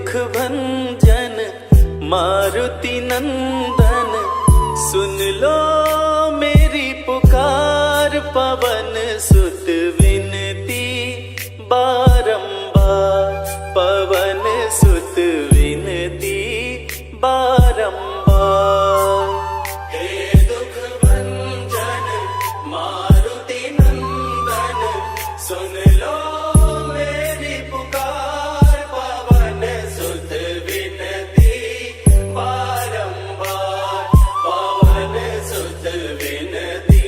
दुख भंजन मारुति नंदन, सुन लो मेरी पुकार। पवन सुत विनती बारंबार, पवन सुत विनती बारंबार। हे दुख भंजन मारुति नंदन, सुन लो मेरी पुकार। पवन सुत विनती बारंबार, पवन सुत विनती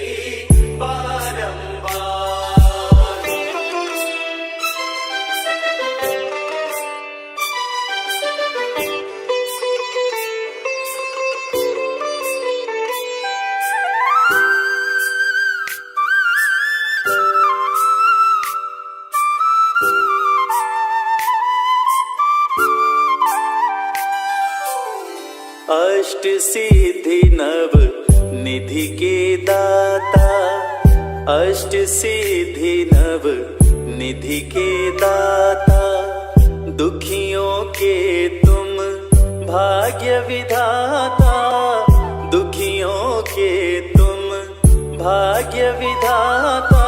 बारंबार। अष्ट सिद्धि नव निधि के दाता, अष्ट सिद्धि नव निधि के दाता। दुखियों के तुम भाग्य विधाता, दुखियों के तुम भाग्य विधाता।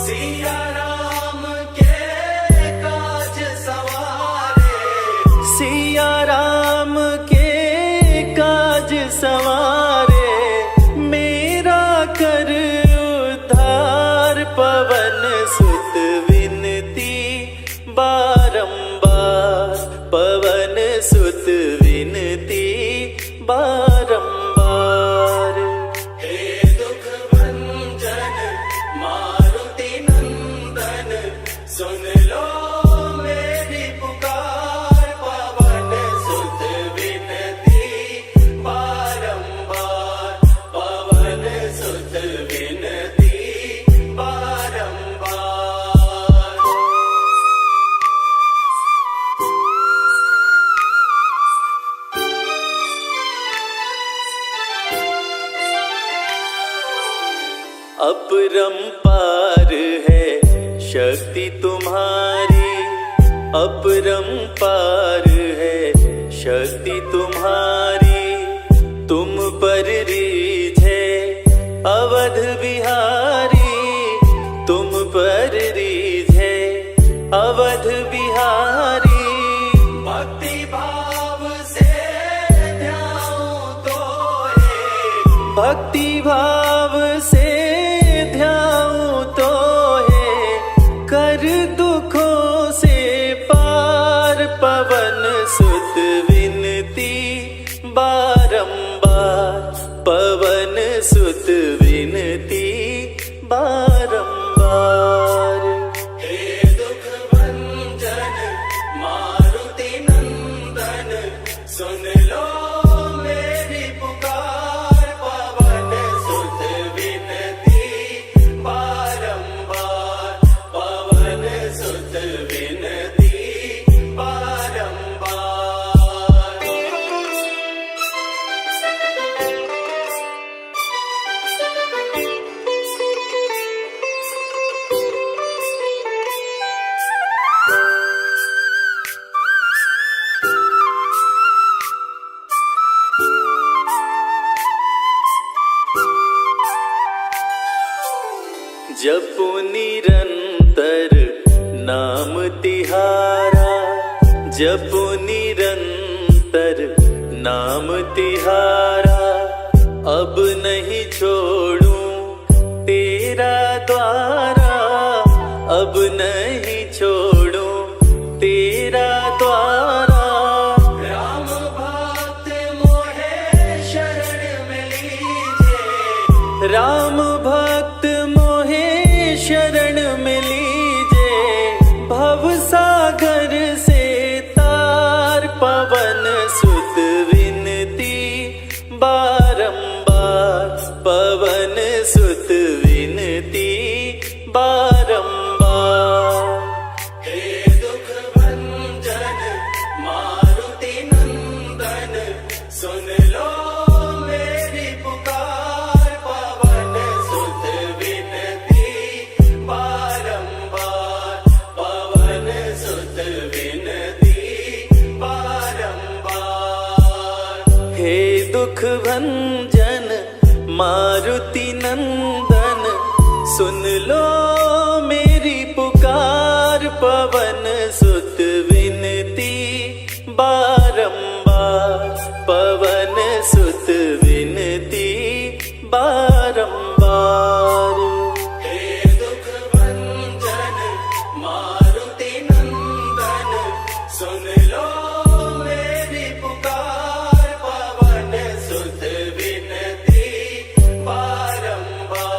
सिया राम के काज सवारे, सिया राम के काज सवारे। मेरा कर उद्धार, पवन सुत विनती बारंबार, पवन सुत विनती बारंबार। हे दुख भंजन मारुति नंदन, सुन लो मेरी पुकार। पवन सुत विनती बारंबार, पवन सुत विनती बारंबार। अपरंपार है शक्ति तुम्हारी, अपरंपार है शक्ति तुम्हारी। तुम पर रीझे अवध बिहारी, तुम पर रीझे अवध बिहारी। भक्ति भाव से ध्याऊं तो है, भक्ति भाव से ध्याऊं तो है। कर दुखों से पार, पवन सुत विनती बारंबार, पवन सुत विनती बारंबार। हे दुख भंजन मारुति नंदन, सुन लो मेरी पुकार। पवन सुत विनती बारंबार, पवन सुत विनती बारंबार। जपो निरंतर नाम तिहारा, जपो निरंतर नाम तिहारा। अब नहीं छोड़ूं तेरा द्वारा, अब नहीं छोड़ूं तेरा द्वारा। राम भक्त मोहे शरण में लीजे, राम भक्त मोहे शरण में लीजे। भव सागर से तार, पवन सुत विनती बारंबार, पवन सुत विनती बारंबार। हे दुख भंजन मारुति नंदन, सुन लो मेरी पुकार। पवन भंजन मारुति नंदन सुन लो मेरी पुकार पवन सुत विनती बारंबार पवन सुत विनती बारंबार हे दुख भंजन मारुति नंदन सुन लो मेरी पुकार पवन सुत विनती बारंबार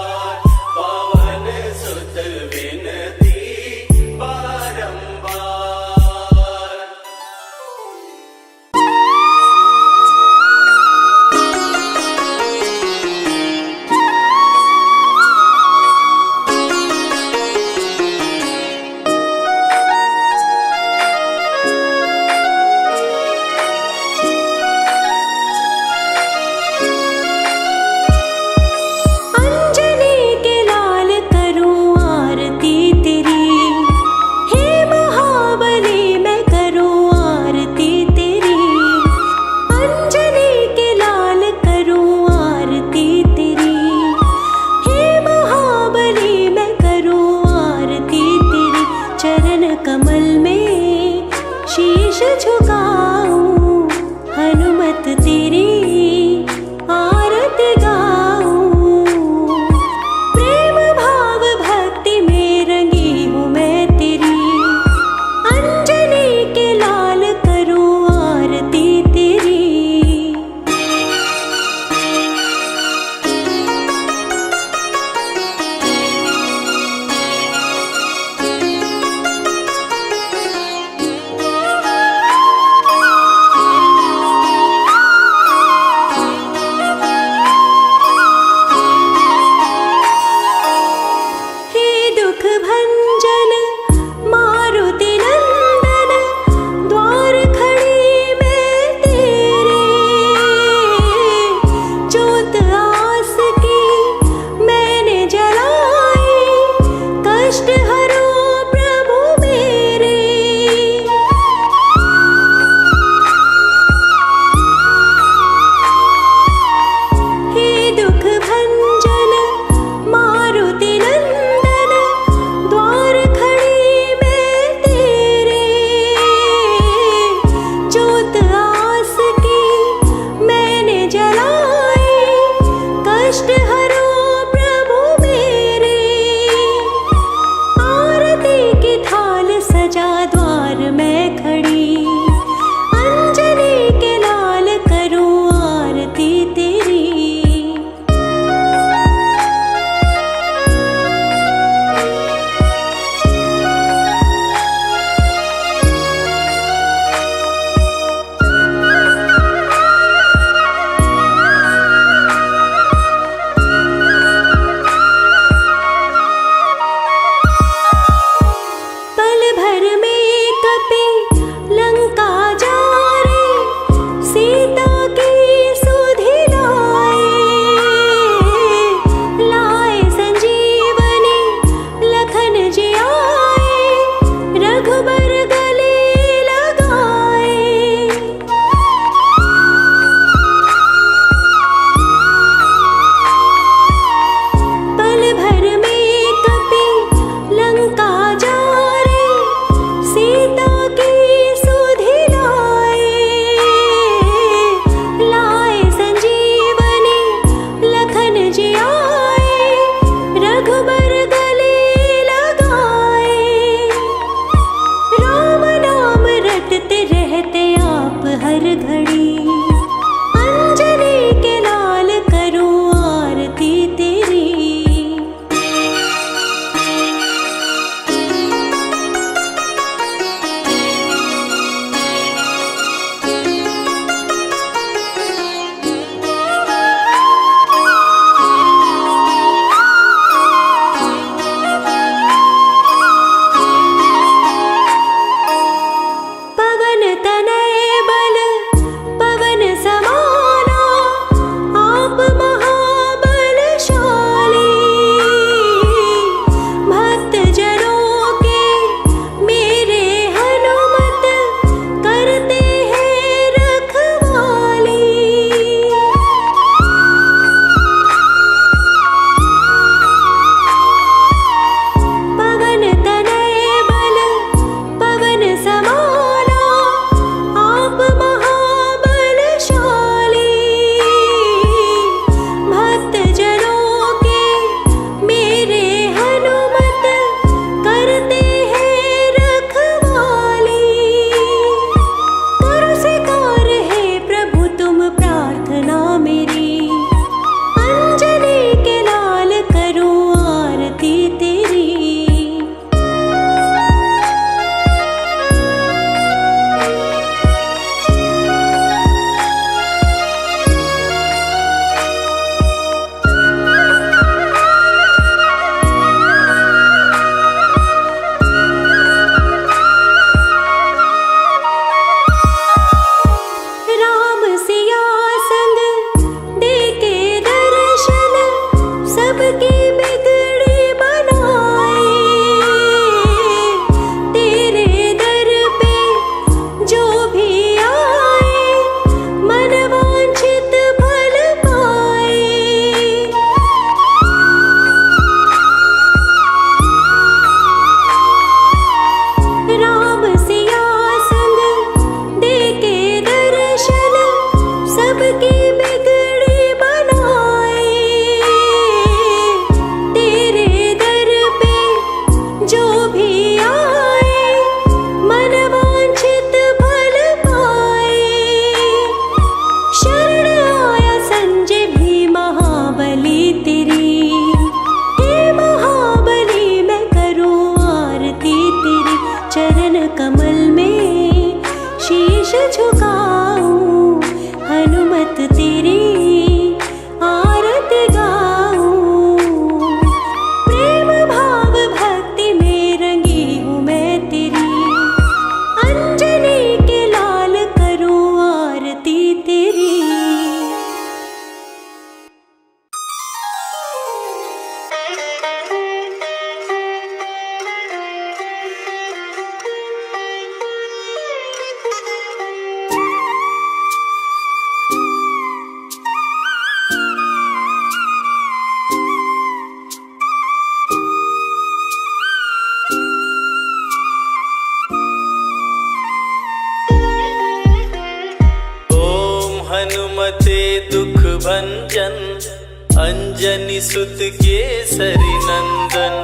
भंजन अंजनी सुत केसरी नंदन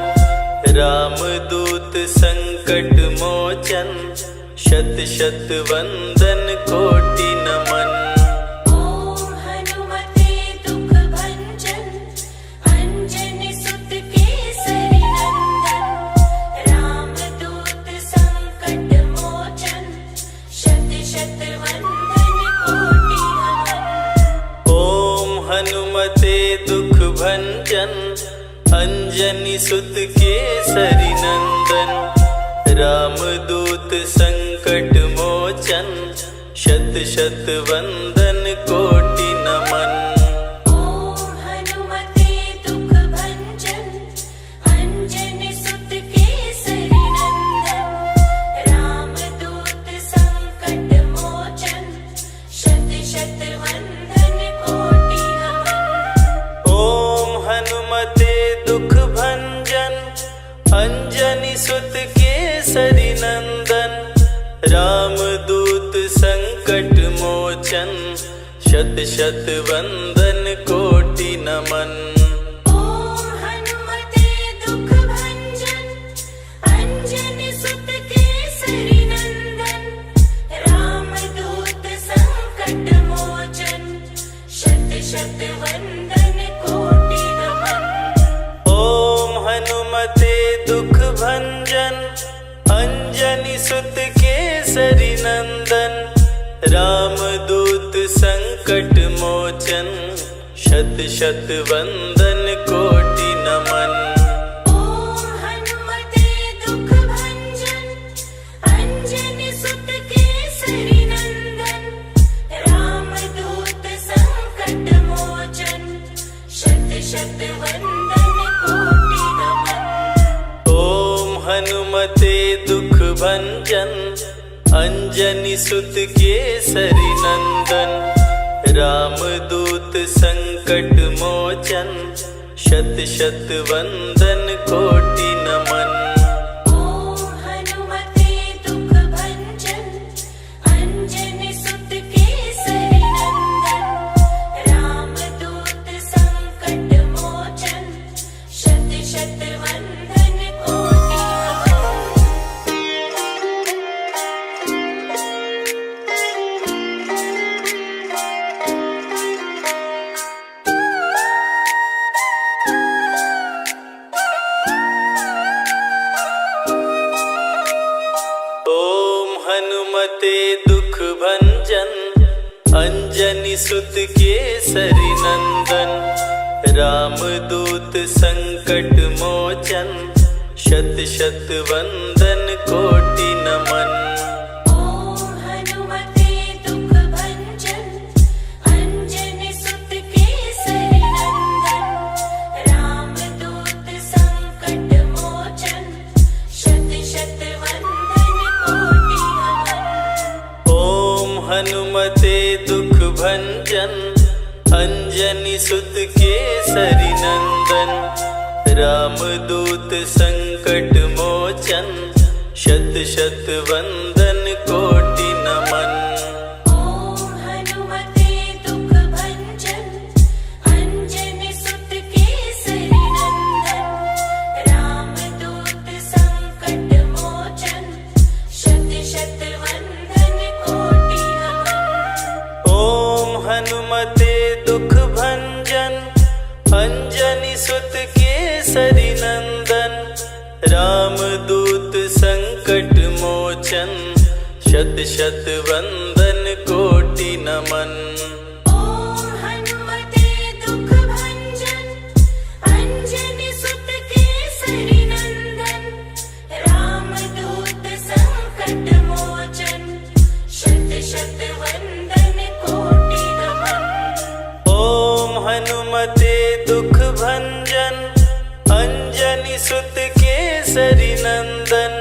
रामदूत संकट मोचन शत शत वंदन कोटि नमन। ओम हनुमते दुख भंजन अंजनी सुत केसरी नंदन रामदूत संकट मोचन शत शत वंदन कोटि नमन। ओम हनुमते दुख भंजन अंजनी सुत केसरी नंदन रामदूत संकट मोचन शत शत वंदन कोटि नमन। ओम हनुमते दुख भंजन अंजनी सुत केसरी नंदन रामदूत संकट मोचन शत शत वंदन कोटि नमन। ओम हनुमते दुख भंजन अंजनी सुत केसरी नंदन रामदूत संकट मोचन शत शत वंदन कोटि नमन। ओम हनुमते दुख भंजन अंजनी सुत केसरी नंदन रामदूत संकट मोचन शत शत वंदन कोटि नमन। ओम हनुमते दुख भंजन अंजनी सुत केसरी नंदन रामदूत संकट मोचन शत शत वंदन कोटि नमन। ओम हनुमते दुख भंजन अंजनी सुत केसरी नंदन रामदूत संकट मोचन शत शत वंदन कोटि नमन। ओम हनुमते दुख भंजन अंजनी सुत केसरी नंदन रामदूत संकट मोचन शत शत वंदन कोटि नमन। ओम हनुमते दुख भंजन अंजनी सुत केसरी नंदन रामदूत संकट मोचन शत शत वंदन कोटि ओम हनुमते दुख भंजन अंजनी सुत केसरी नंदन रामदूत संकट मोचन शत शत वंदन कोटि नमन। ओम हनुमते दुख भंजन अंजनी सुत केसरी नंदन रामदूत संकट मोचन शत शत वंदन कोटि नमन। ओम हनुमते दुख भंजन अंजनी सुत केसरी नंदन रामदूत संकट मोचन शत शत वंदन कोटि नमन। ओम हनुमते दुख भंजन अंजनी सुत केसरी नंदन रामदूत संकट मोचन शत शत वंदन कोटि नमन। ओम हनुमते दुख भंजन अंजनी सुत केसरी नंदन रामदूत संकट मोचन शत शत वंदन कोटि नमन। ओम हनुमते दुख भंजन अंजनी सुत केसरी नंदन रामदूत संकट मोचन शत शत वंदन कोटि नमन। ओम हनुमते दुख भंजन अंजनी सुत केसरी नंदन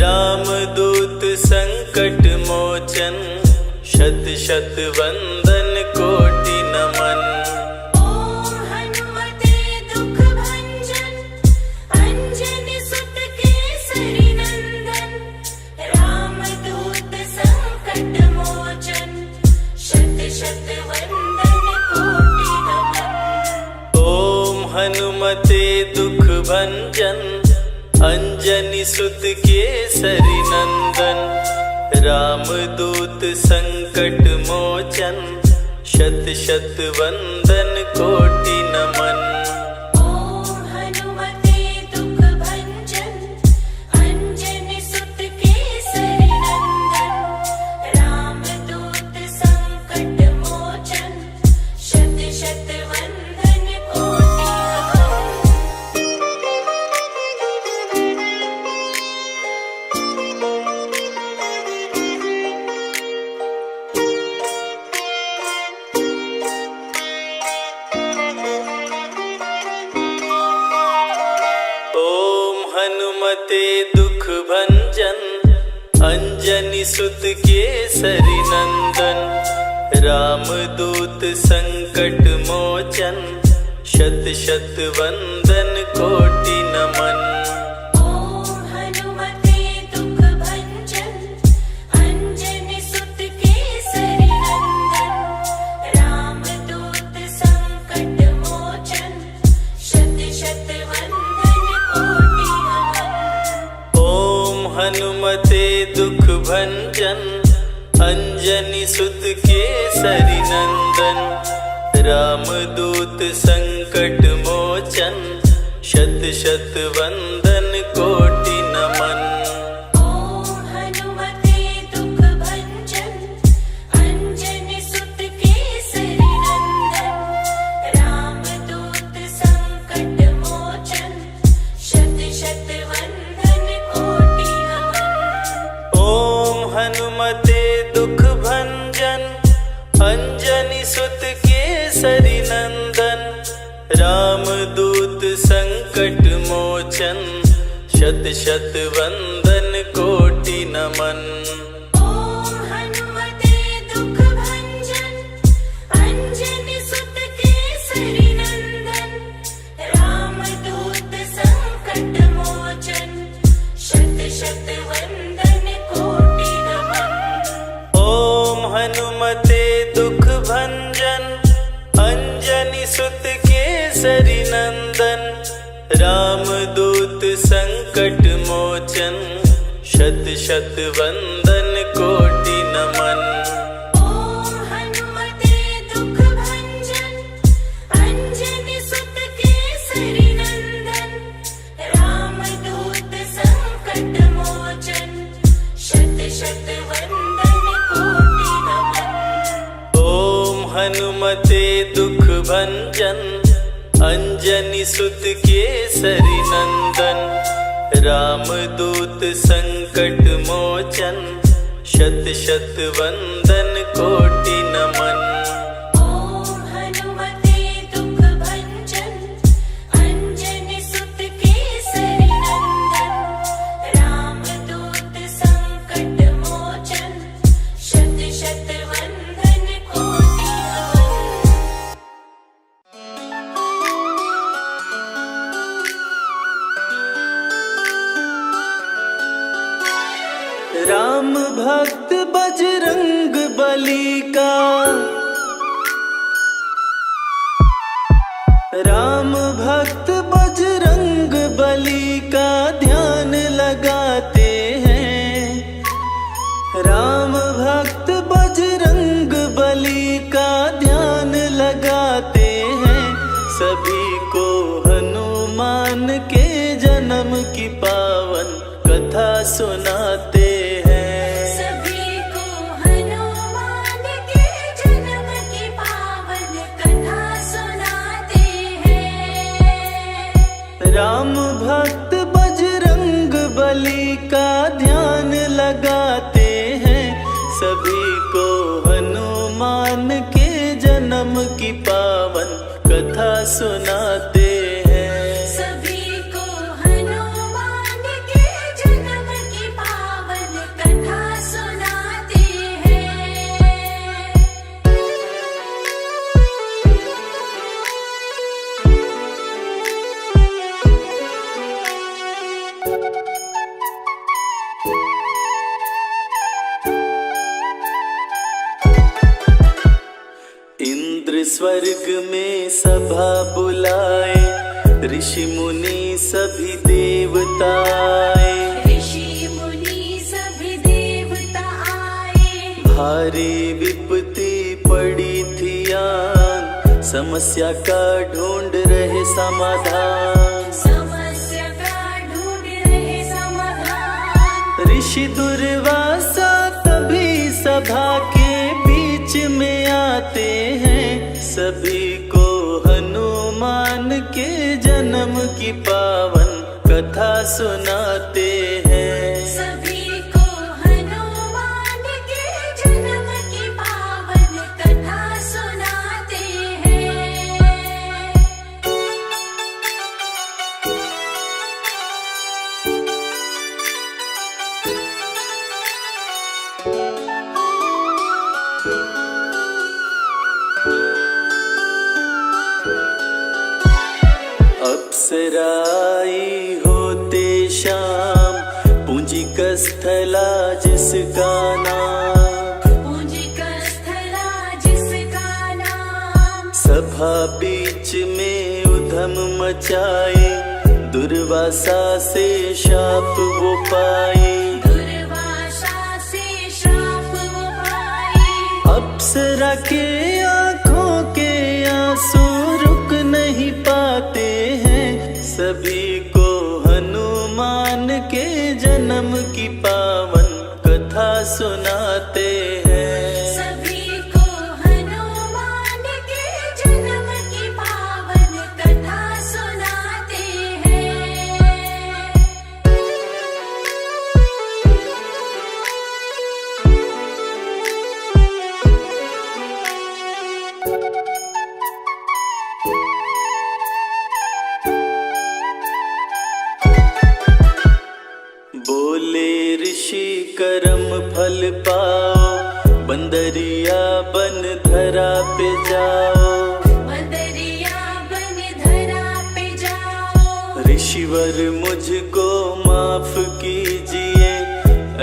रामदूत संकट मोचन शत शत वंदन कोटि नमन। ओम हनुमते दुख भंजन अंजनी सुत केसरी नंदन रामदूत संकट मोचन शत शत वंदन कोटि नमन। हनुमते दुख भंजन अंजनी सुत केसरी नंदन रामदूत संकट मोचन शत शत वंदन कोटि नमन। ओम हनुमते दुख भंजन अंजनी सुत केसरी नंदन रामदूत संकट मोचन शत शत वंदन कोटि ओम हनुमते दुख भंजन अंजनी सुत केसरी नंदन रामदूत संकट मोचन शत शत वंदन कोटि नमन। ओम हनुमते दुख भंजन अंजनी सुत केसरी नंदन रामदूत संकट मोचन शत शत वंदन कोटि नमन। ओम हनुमते दुख भंजन अंजनी सुत केसरी नंदन रामदूत संकट मोचन शत शत वंदन कोटि नमन। ओम हनुमते दुख भंजन अंजनी सुत केसरी नंदन रामदूत संकट मोचन शत शत वंदन कोटि नमन। ओम हनुमते दुख भंजन अंजनी सुत केसरी नंदन रामदूत संकट मोचन शत शत वंदन कोटि नमन। ओम हनुमते दुख भंजन अंजनी सुत केसरी नंदन रामदूत संकट मोचन शत शत वंदन कोटि नमन। ओम हनुमते दुख भंजन अंजनी सुत केसरी नंदन रामदूत संकट मोचन शत शत वंदन कोटि नमन। ओम हनुमते दुख भंजन अंजनी सुत केसरी नंदन रामदूत संकट मोचन शत शत वंदन कोटि नमन। ओम हनुमते दुख भंजन अंजनी सुत केसरी नंदन रामदूत संकट मोचन शत शत वंदन कोटि नमन। ओम हनुमते दुख भंजन अंजनी सुत केसरी नंदन रामदूत संकट मोचन शत शत वंदन कोटि नमन। राम भक्त बजरंग बली का राम भक्त बजरंग बली का ध्यान लगाते हैं। राम भक्त बजरंग बली का ध्यान लगाते हैं। सभी को हनुमान के जन्म की पावन कथा सुनाते हैं। सभी को हनुमान के जन्म की पावन कथा सुनाते हैं। राम भक्त बजरंग बली का ध्यान लगाते हैं। सभी को हनुमान के जन्म की पावन कथा सुनाते हैं। सभी को हनुमान के जन्म की पावन कथा सुनाते हैं। इंद्र स्वर्ग में सभा बुलाए ऋषि मुनि सभी देवता आए, ऋषि मुनि सभी देवता आए। भारी विपत्ति पड़ी थी आन, समस्या का ढूंढ रहे समाधान। समस्या का ढूंढ रहे समाधान। ऋषि दुर्वासा तभी सभा के बीच में आते हैं, सभी को हनुमान के जन्म की पावन कथा सुनाते हैं। सभी को हनुमान के जन्म की पावन कथा सुनाते हैं। अप्सराई होते शाम, पूंजिक स्थला जिसका नाम, पूंजिक स्थला जिसका नाम। सभा बीच में उधम मचाए, दुर्वासा से शाप वो पाए। दुर्वासा से शाप वो पाए। अप्सरा के आँखों के आंसू रुक नहीं पाते हैं, सभी को हनुमान के जन्म की पावन कथा सुनाते हैं। सभी को हनुमान के जन्म की पावन कथा सुनाते हैं। बोले ऋषि कर्म फल पाओ, बंदरिया बन धरा पे जाओ। बंदरिया बन धरा पे जाओ। ऋषिवर मुझको माफ कीजिए,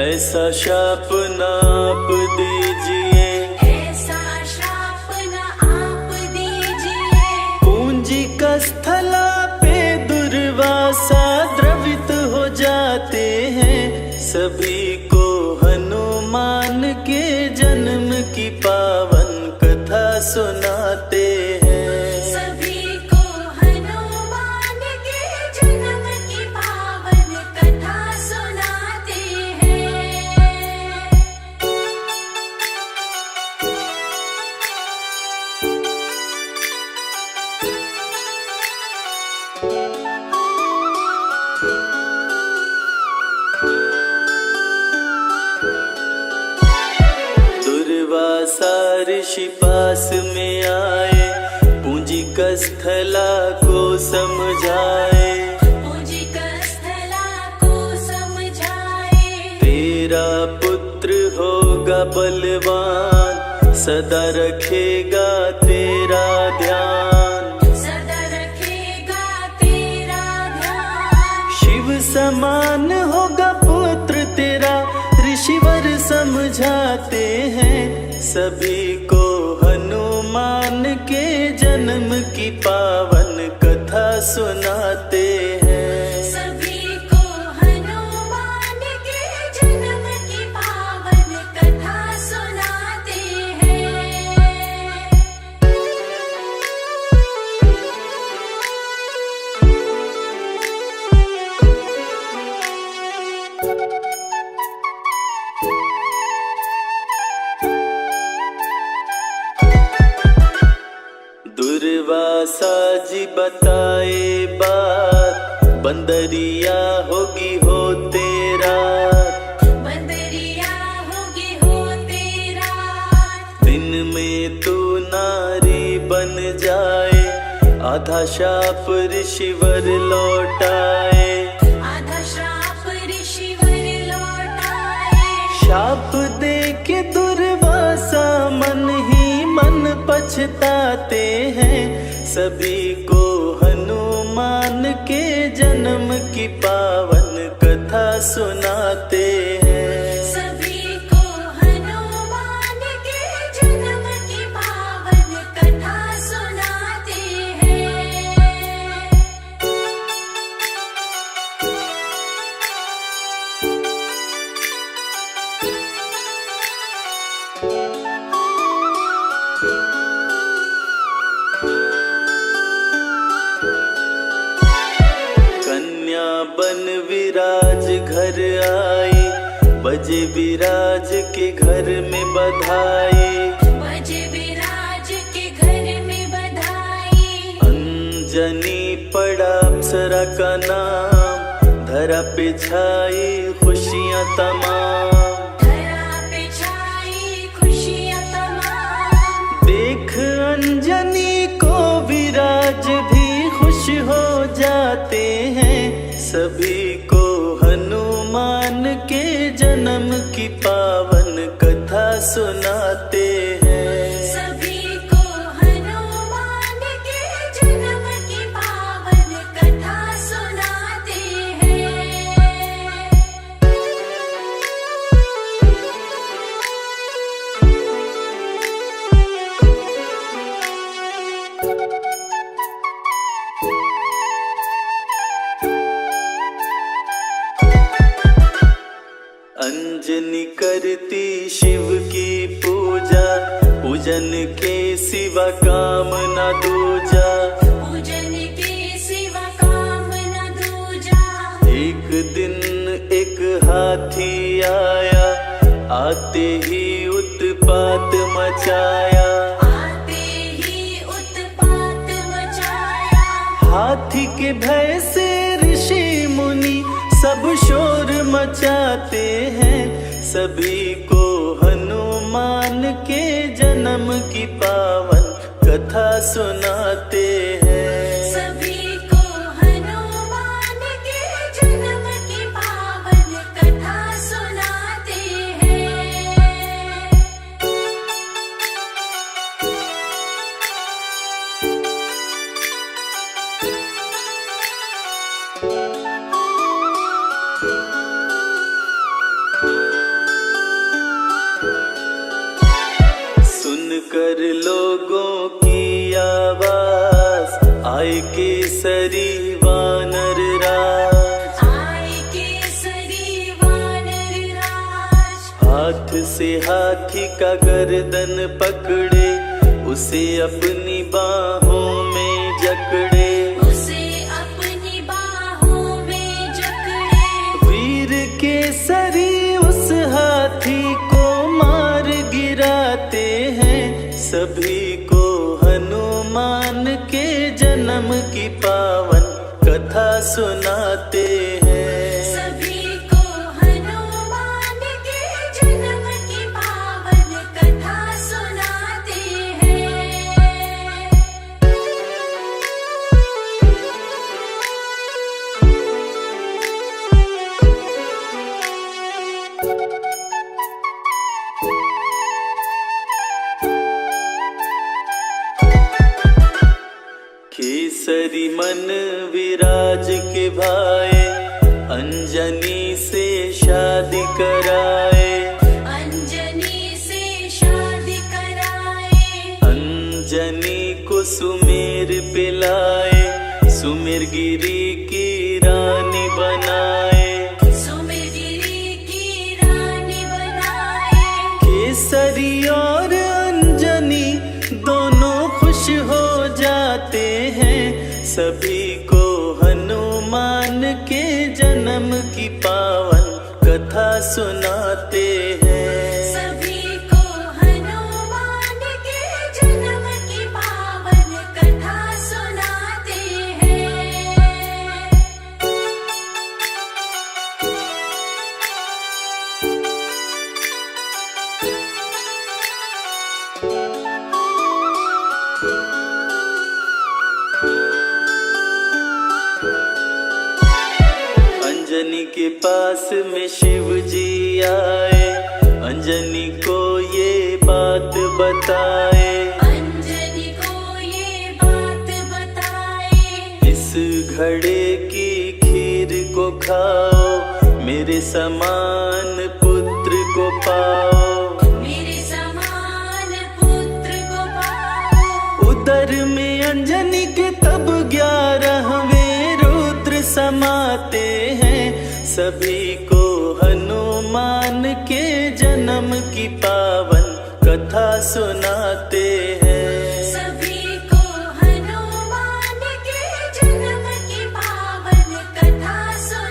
ऐसा शाप ना आप दीजिए। ऐसा श्राप न आप दीजिए। पूंजिक स्थला पे दुर्वासा द्रवित हो जाते हैं, सभी को हनुमान के जन्म की पावन कथा सुनाते हैं। सभी को हनुमान के जन्म की पावन कथा सुनाते हैं। दुर्वासा ऋषि पास में आए, पूंजिक स्थला को समझाए। पूंजिक स्थला को समझाए। तेरा पुत्र होगा बलवान, सदा रखेगा तेरा ध्यान। सदा रखेगा तेरा ध्यान। शिव समान होगा पुत्र तेरा, ऋषिवर समझाते हैं, सभी को हनुमान के जन्म की पावन कथा सुनाते हैं। सभी को हनुमान के जन्म की पावन कथा सुनाते हैं। दुर्वासा जी बताए बात, बंदरिया होगी हो तेरा। बंदरिया होगी हो तेरा। दिन में तू नारी बन जाए, आधा शाप ऋषिवर लौटाए। आधा श्राप ऋषिवर लौटाए। शाप दे के दुर्वासा मन ही मन पछताते हैं, सभी को हनुमान के जन्म की पावन कथा सुनाते हैं। सभी को हनुमान के जन्म की पावन कथा सुनाते हैं। बन विराज घर आई, बजे विराज के घर में बधाई। बजे विराज के घर में बधाई। अंजनी पड़ा अप्सरा का नाम, धरा पे छाई खुशियाँ तमाम। धरा पे छाई खुशियाँ तमाम। देख अंजनी को विराज भी खुश हो जाते हैं, सभी को हनुमान के जन्म की पावन कथा सुनाते हैं। सभी को हनुमान के जन्म की पावन कथा सुनाते हैं। अंजनी करती शिव की पूजा, पूजन के सिवा काम न दूजा। पूजन के सिवा काम न दूजा। एक दिन एक हाथी आया, आते ही उत्पात मचाया। आते ही उत्पात मचाया। हाथी के भय से ऋषि मुनि सब शोर मचाते हैं, सभी को हनुमान के जन्म की पावन कथा सुनाते हैं। सभी को हनुमान के जन्म की पावन कथा सुनाते हैं। सुनकर लोगों की आवाज, आए केसरी वानर राज। आए केसरी वानर राज। हाथ से हाथी का गर्दन पकड़े, उसे अपनी बाहों में जकड़े। उसे अपनी बाहों में जकड़े। वीर केसरी उस हाथी को मार गिराते हैं, सभी को हनुमान के जन्म की पावन कथा सुनाते हैं। सभी को हनुमान के जन्म की पावन कथा सुनाते हैं। केसरी मन विराज के भाए, अंजनी से शादी कराए। अंजनी से शादी कराए। अंजनी को सुमेर पिलाए, सुमेर गिरी की रानी बनाए। सुमेरगिरी की रानी बनाए। केसरी और अंजनी दोनों खुश हो जाते हैं, सभी को हनुमान के जन्म की पावन कथा सुनाते हैं। सभी को हनुमान के जन्म की पावन कथा सुनाते हैं। अंजनी के पास में शिव जी आए, अंजनी को ये बात बताए। अंजनी को ये बात बताए। इस घड़े की खीर को खाओ, मेरे समान पुत्र को पाओ। मेरे समान पुत्र को पाओ। उदर में अंजनी के तब 11वें रुद्र समाते हैं, सभी को हनुमान के जन्म की पावन कथा सुनाते हैं। सभी को हनुमान के जन्म की पावन कथा सुनाते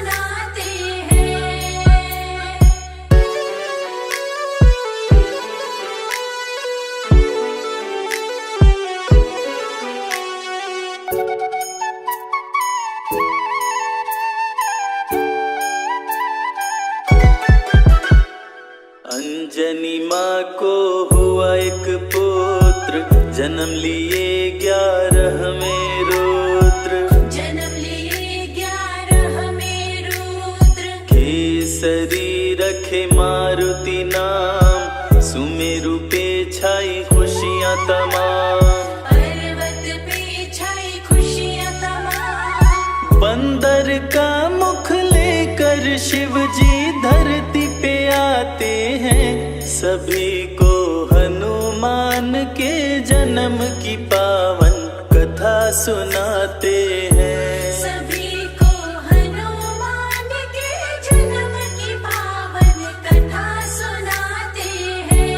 जन्म लिए 11वें रुद्र, जन्म लिए 11वें रुद्र। केसरी रखे मारुति नाम, सुमेरु पे छाई खुशियाँ तमाम। पर्वत पे छाई खुशियाँ तमाम। बंदर का मुख लेकर शिव जी धरती पे आते हैं, सभी को हनुमान के जन्म की पावन कथा सुनाते हैं। सभी को हनुमान के जन्म की पावन कथा सुनाते हैं।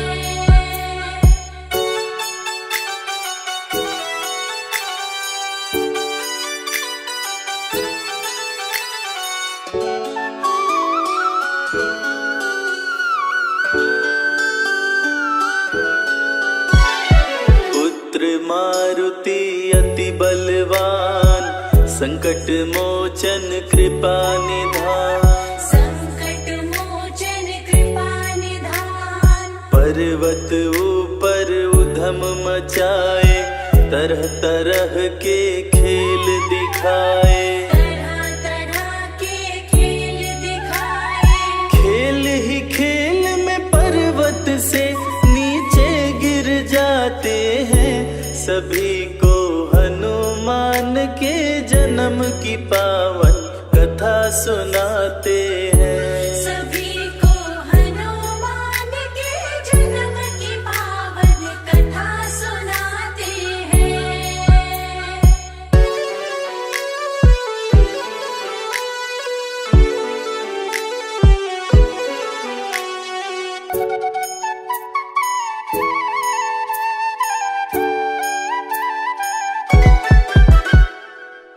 पुत्र मारुति अति बलवान, संकट मोचन कृपा निधान। संकट मोचन कृपा निधान। पर्वत ऊपर उधम मचाए, तरह तरह के खेल दिखाए। तरह तरह के खेल दिखाए। खेल ही खेल में पर्वत से नीचे गिर जाते हैं, सभी को हनुमान के जन्म की पावन कथा सुनाते हैं। सभी को हनुमान के जन्म की पावन कथा सुनाते हैं।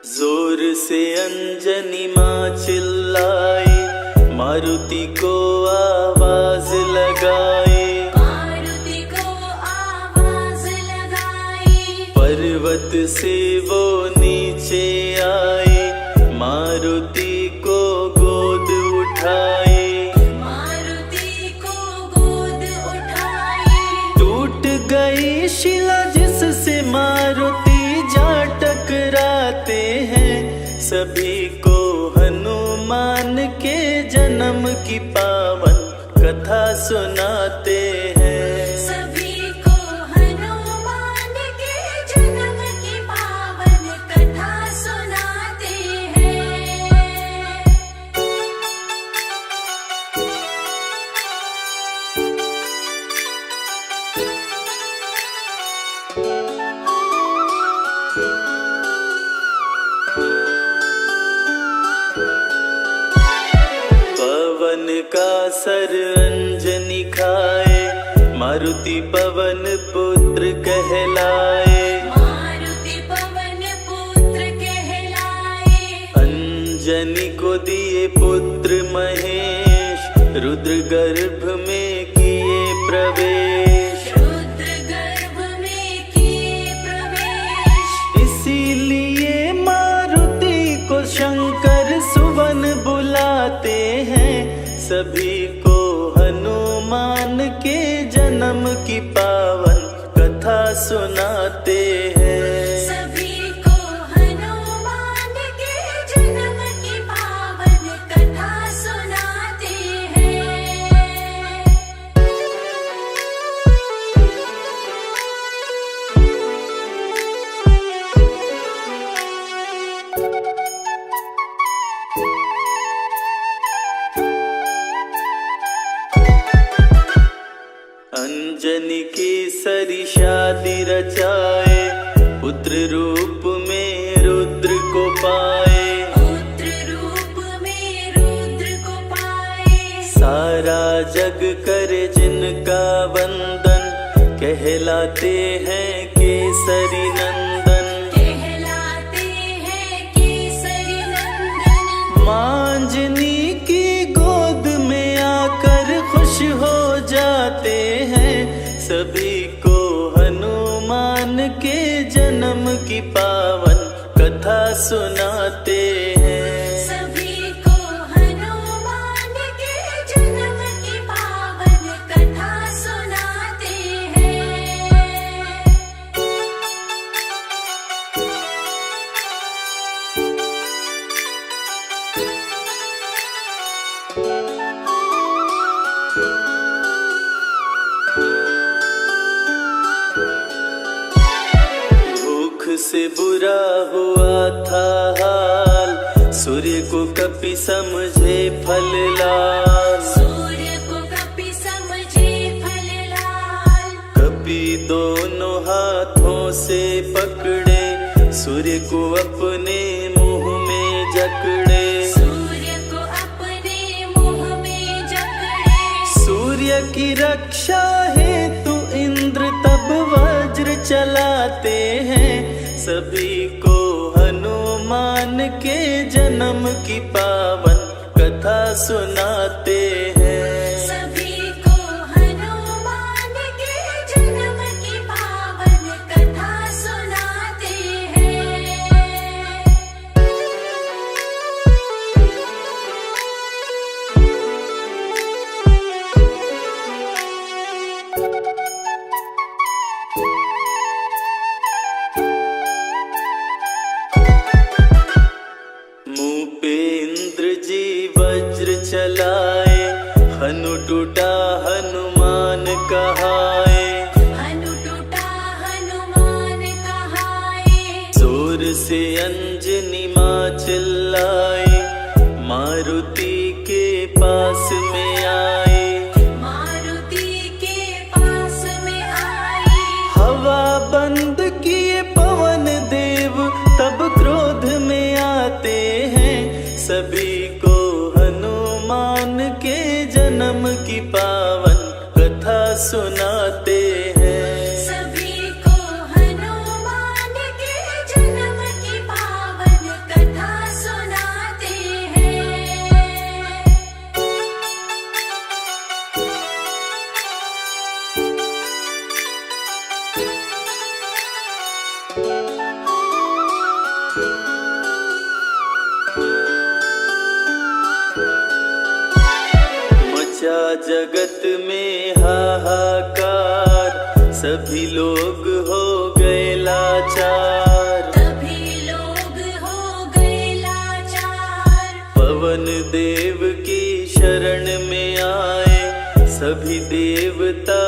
जोर से अंजनी माँ चिल्लाई, मारुति को आवाज लगाई। मारुति को आवाज लगाई। पर्वत से वो नीचे आए, मारुति को गोद उठाई। मारुति को गोद उठाई। टूट गई शिला जिससे मारुति जा टकराते हैं, सभी को हनुमान के जन्म की पावन कथा सुनाते हैं। सभी को हनुमान के जन्म की पावन कथा सुनाते हैं। पवन का सर अंजनी खाए, मारुति पवन पुत्र कहलाए। मारुति पवन पुत्र कहलाए। अंजनी को दिए पुत्र महेश, रुद्र गर्भ में किए प्रवेश। रुद्र गर्भ में किए प्रवेश। इसीलिए मारुति को शंकर सुवन बुलाते हैं, सभी को हनुमान के जन्म की पावन कथा सुनाते हैं। सभी को हनुमान के जन्म की पावन कथा सुनाते हैं। अंजनी की सरी शादी रचाए, पुत्र रूप में रुद्र को पाए। पुत्र रूप में रुद्र को पाए। सारा जग करे जिनका वंदन, कहलाते हैं केसरी नंदन। कहलाते हैं केसरी नंदन। मांजनी की गोद में आकर खुश हो जाते हैं, सभी को हनुमान के जन्म की पावन कथा सुनाते हैं। सभी को हनुमान के जन्म की पावन कथा सुनाते हैं। उससे बुरा हुआ था हाल, सूर्य को कपि समझे फल लाल। सूर्य को कपि समझे फल लाल। कपि दोनों हाथों से पकड़े, सूर्य को अपने मुंह में जकड़े। सूर्य को अपने मुंह में जकड़े। सूर्य की रक्षा हेतु इंद्र तब वज्र चलाते हैं, सभी को हनुमान के जन्म की पावन कथा सुनाते हैं। सभी को हनुमान के जन्म की पावन कथा सुनाते हैं। मुंह पे इंद्र जी वज्र चलाए, हनु टूटा हनुमान कहाए। हनु टूटा हनुमान कहाए। जोर से अंजनी माँ चिल्लाए, मारुति के पास में आए। मारुति के पास में आई। हवा बंद किए पवन देव तब क्रोध में आते हैं, सभी को हनुमान के जन्म की पावन कथा सुनाते हैं। सभी को हनुमान के जन्म की पावन कथा सुनाते हैं। मचा जगत में हाहाकार, सभी लोग हो गए लाचार। सभी लोग हो गए लाचार। पवन देव की शरण में आए, सभी देवता